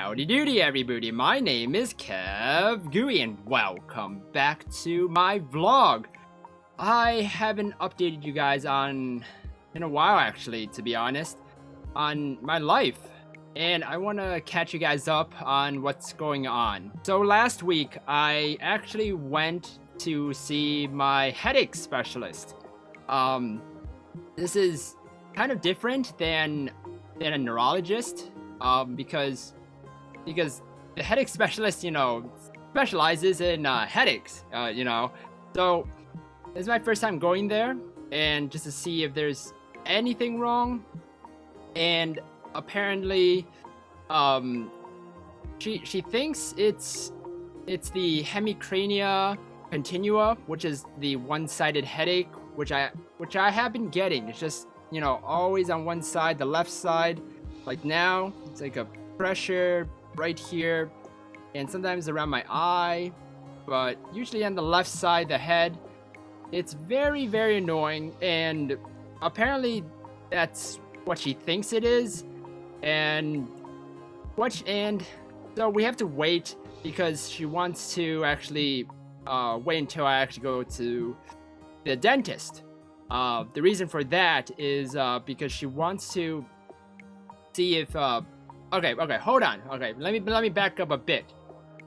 Howdy doody everybody, my name is KevGuuey and welcome back to my vlog. I haven't updated you guys in a while actually, to be honest, on my life. And I want to catch you guys up on what's going on. So last week, I actually went to see my headache specialist. This is kind of different than a neurologist, because the headache specialist, specializes in headaches, So this is my first time going there, and just to see if there's anything wrong. And apparently, she thinks it's the hemicrania continua, which is the one-sided headache, which I have been getting. It's just, always on one side, the left side. Like now, it's like a pressure right here, and sometimes around my eye, but usually on the left side, the head. It's very, very annoying, and apparently that's what she thinks it is, and so we have to wait because she wants to actually wait until I actually go to the dentist. The reason for that is because she wants to see if okay, hold on. Okay, let me back up a bit.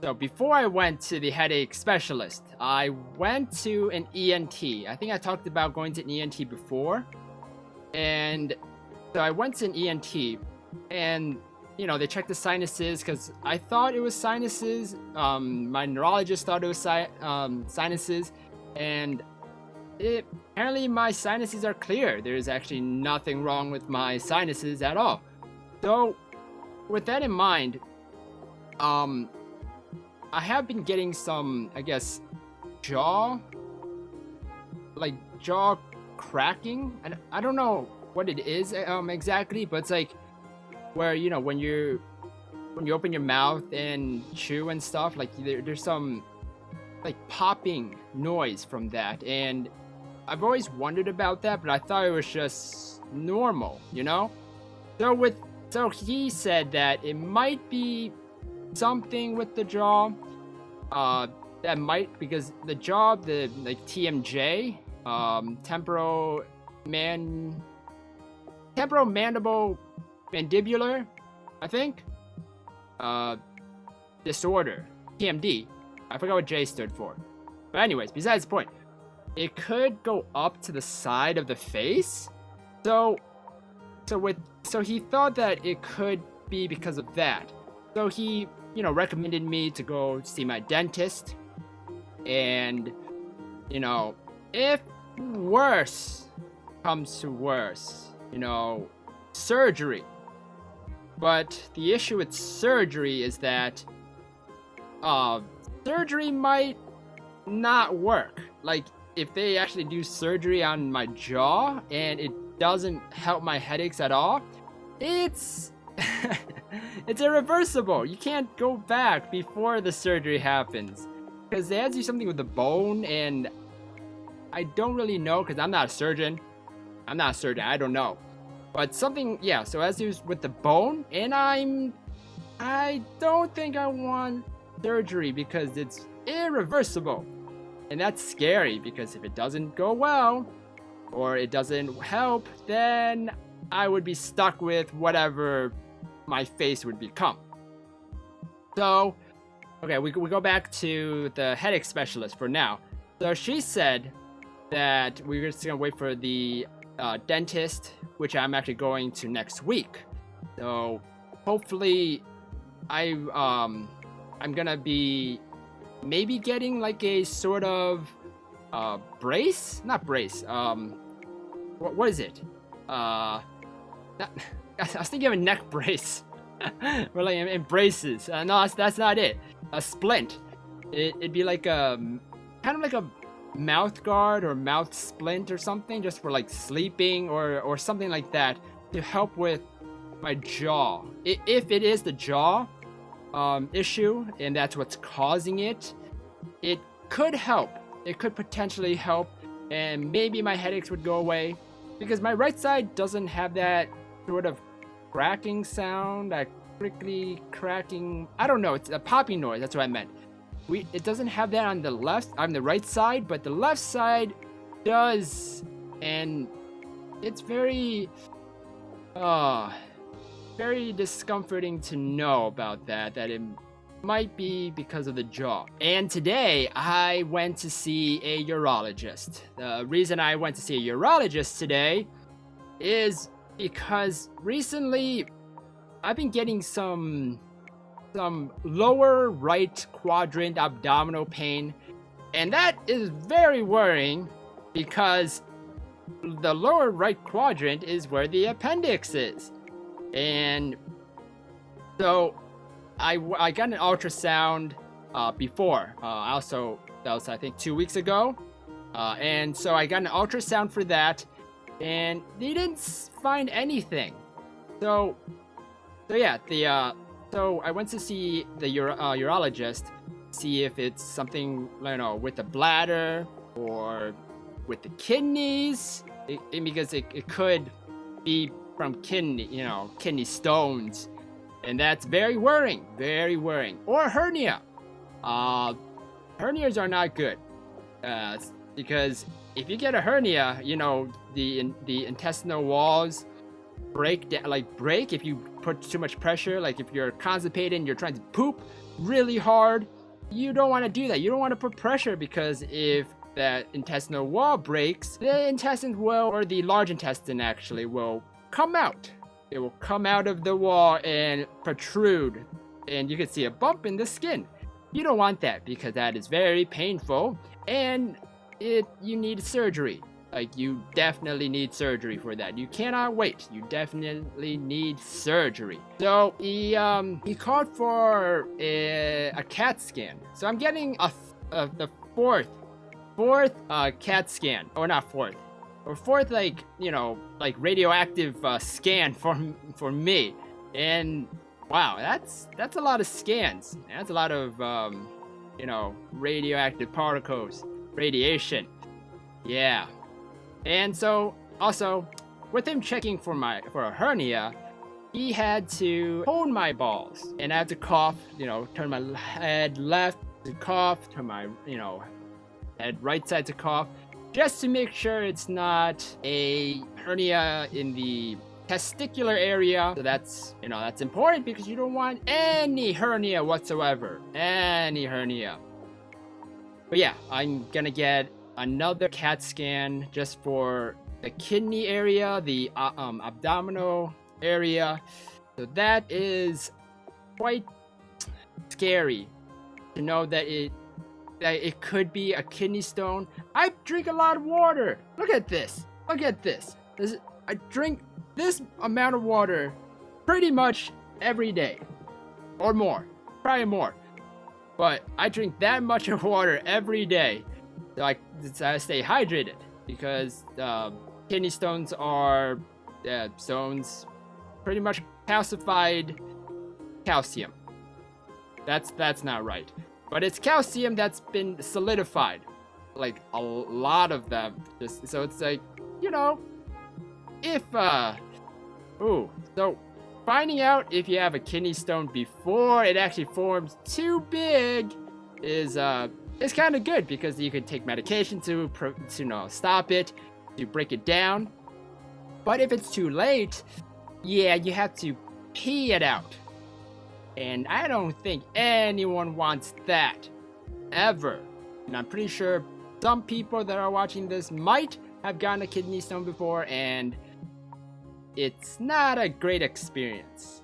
So before I went to the headache specialist, I went to an ENT. I think I talked about going to an ENT before. And so I went to an ENT, and they checked the sinuses because I thought it was sinuses. My neurologist thought it was sinuses, and apparently my sinuses are clear. There's actually nothing wrong with my sinuses at all. So with that in mind, I have been getting some, I guess, jaw cracking, and I don't know what it is exactly, but it's like where when you open your mouth and chew and stuff, like there's some like popping noise from that, and I've always wondered about that, but I thought it was just normal, So he said that it might be something with the jaw. That might, because the jaw, the TMJ, temporomandible mandibular, I think, disorder, TMD. I forgot what J stood for. But anyways, besides the point, it could go up to the side of the face. So he thought that it could be because of that. So he, recommended me to go see my dentist. And, if worse comes to worse, surgery. But the issue with surgery is that surgery might not work. Like, if they actually do surgery on my jaw and it doesn't help my headaches at all, it's it's irreversible. You can't go back before the surgery happens, because they have to do something with the bone, and I don't really know because I'm not a surgeon. I don't know, but something, yeah. So as is with the bone, and I don't think I want surgery because it's irreversible, and that's scary, because if it doesn't go well or it doesn't help, then I would be stuck with whatever my face would become. So, okay, we go back to the headache specialist for now. So she said that we're just gonna wait for the dentist, which I'm actually going to next week. So hopefully, I'm gonna be maybe getting like a sort of brace, not brace. What is it? I was thinking of a neck brace, or like in braces. No, that's not it. A splint. It'd be like a kind of like a mouth guard or mouth splint or something, just for like sleeping or something like that, to help with my jaw. If it is the jaw issue and that's what's causing it, it could help. It could potentially help, and maybe my headaches would go away, because my right side doesn't have that sort of cracking sound. I crickly cracking. I don't know. It's a popping noise. That's what I meant. It doesn't have that on the right side, but the left side does, and it's very discomforting to know about that it might be because of the jaw. And today I went to see a urologist. The reason I went to see a urologist today is because recently I've been getting some lower right quadrant abdominal pain, and that is very worrying because the lower right quadrant is where the appendix is. And so I got an ultrasound before. That was I think 2 weeks ago. And so I got an ultrasound for that, and they didn't find anything. So I went to see the urologist, see if it's something, with the bladder or with the kidneys, because it could be from kidney stones, and that's very worrying, or hernia. Hernias are not good, because if you get a hernia, the intestinal walls break if you put too much pressure. Like if you're constipated and you're trying to poop really hard, you don't want to do that. You don't want to put pressure, because if that intestinal wall breaks, the intestine or the large intestine actually will come out. It will come out of the wall and protrude, and you can see a bump in the skin. You don't want that, because that is very painful, and you need surgery. Like, you definitely need surgery for that. You cannot wait. You definitely need surgery. So he called for a CAT scan. So I'm getting the fourth CAT scan, or not fourth, or fourth, like radioactive scan for me. And wow, that's a lot of scans. That's a lot of radioactive particles, radiation. Yeah. And so also with him checking for a hernia, he had to hold my balls, and I had to cough, turn my head left to cough, turn my head right side to cough, just to make sure it's not a hernia in the testicular area. So that's important, because you don't want any hernia whatsoever. Any hernia. But yeah, I'm gonna get another CAT scan just for the kidney area, the abdominal area. So that is quite scary to know that it could be a kidney stone. I drink a lot of water. Look at this. I drink this amount of water pretty much every day, or more, probably more. But I drink that much of water every day, so I stay hydrated, because kidney stones are stones, pretty much calcified calcium. That's not right, but it's calcium that's been solidified, like a lot of them. So it's like, if so finding out if you have a kidney stone before it actually forms too big is kind of good, because you can take medication to stop it, to break it down. But if it's too late, yeah, you have to pee it out, and I don't think anyone wants that ever. And I'm pretty sure some people that are watching this might have gotten a kidney stone before, and it's not a great experience.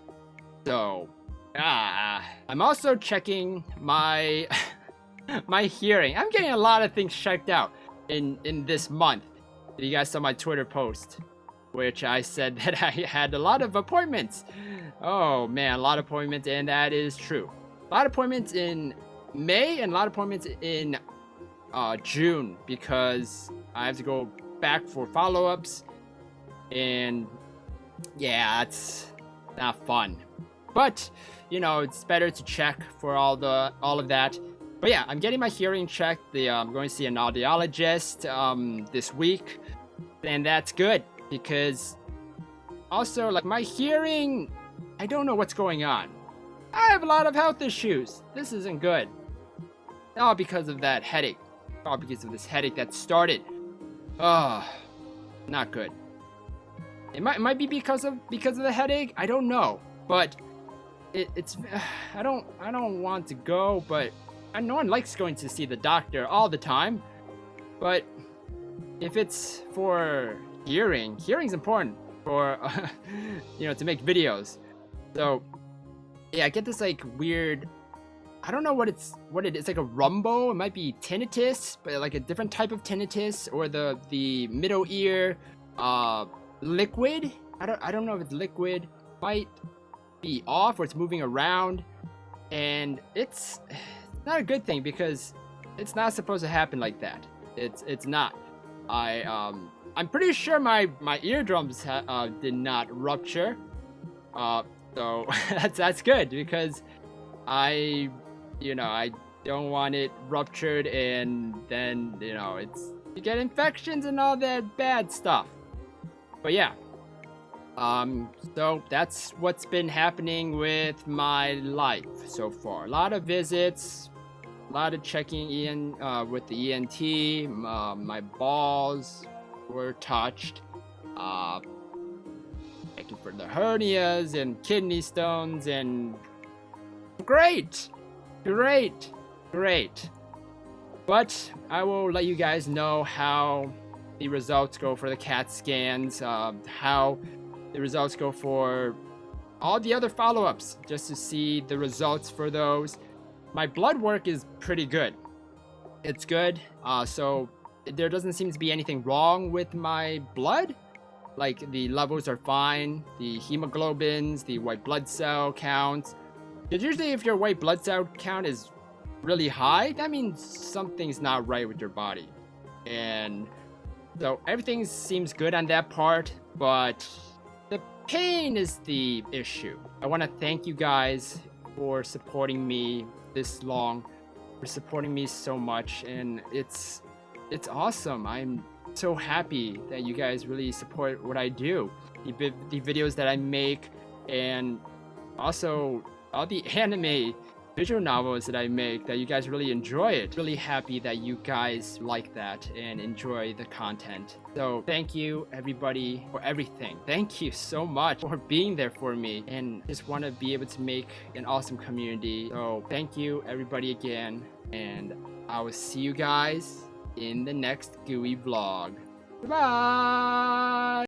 So I'm also checking my my hearing. I'm getting a lot of things checked out in this month. You guys saw my Twitter post, which I said that I had a lot of appointments. Oh man, a lot of appointments, and that is true. A lot of appointments in May and a lot of appointments in June, because I have to go back for follow-ups, and yeah, it's not fun. But it's better to check for all of that. But yeah, I'm getting my hearing checked. I'm going to see an audiologist this week, and that's good, because also, like, my hearing I don't know what's going on. I have a lot of health issues. This isn't good. All because of that headache. All because of this headache that started. Oh, not good. It might be because of the headache. I don't know, but it's I don't want to go, but no one likes going to see the doctor all the time. But if it's for hearing's important for to make videos. So yeah, I get this like weird, I don't know what it is, like a rumble. It might be tinnitus, but like a different type of tinnitus, or the middle ear liquid. I don't know if it's liquid. Might be off or it's moving around, and it's not a good thing because it's not supposed to happen like that. It's not. I'm pretty sure my eardrums did not rupture. So that's good because I don't want it ruptured, and then you get infections and all that bad stuff. But yeah, so that's what's been happening with my life so far. A lot of visits, a lot of checking in with the ENT. My balls were touched. Checking for the hernias and kidney stones, and great. But I will let you guys know how the results go for the CAT scans, how the results go for all the other follow-ups, just to see the results for those. My blood work is pretty good. It's good. So there doesn't seem to be anything wrong with my blood. Like, the levels are fine. The hemoglobins, the white blood cell counts. Because usually if your white blood cell count is really high, that means something's not right with your body. And so everything seems good on that part, but the pain is the issue. I want to thank you guys for supporting me this long, for supporting me so much, and it's awesome. I'm so happy that you guys really support what I do, the videos that I make, and also all the anime visual novels that I make, that you guys really enjoy it. Really happy that you guys like that and enjoy the content. So thank you everybody for everything. Thank you so much for being there for me, and just want to be able to make an awesome community. So thank you everybody again, and I will see you guys in the next Guuey vlog. Bye!